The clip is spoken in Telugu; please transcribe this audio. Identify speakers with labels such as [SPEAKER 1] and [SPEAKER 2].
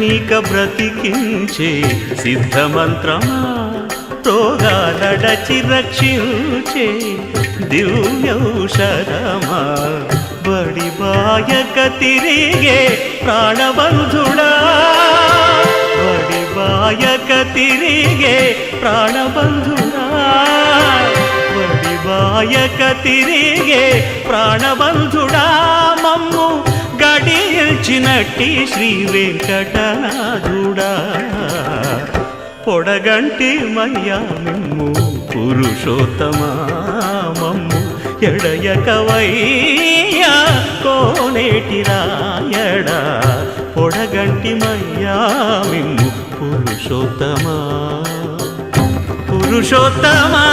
[SPEAKER 1] నీక బ్రతికించే సిద్ధమంత్రమా రోగాలడచి రక్షించే దివ్యౌషధమా బడి బాయక తిరిగే ప్రాణబంధుడా బడి బాయక తిరిగే ప్రాణబంధుడా బడి బాయక తిరిగే ప్రాణబంధుడా మమ్ము గడిచినట్టి శ్రీ వెంకటనాథుడా పొడగంటి మయ్యా మిమ్ము పురుషోత్తమా మమ్ము ఎడయకవయ్యా కోనేటి రాయడా పొడగంటి మయ్యా మిమ్ము పురుషోత్తమా పురుషోత్తమా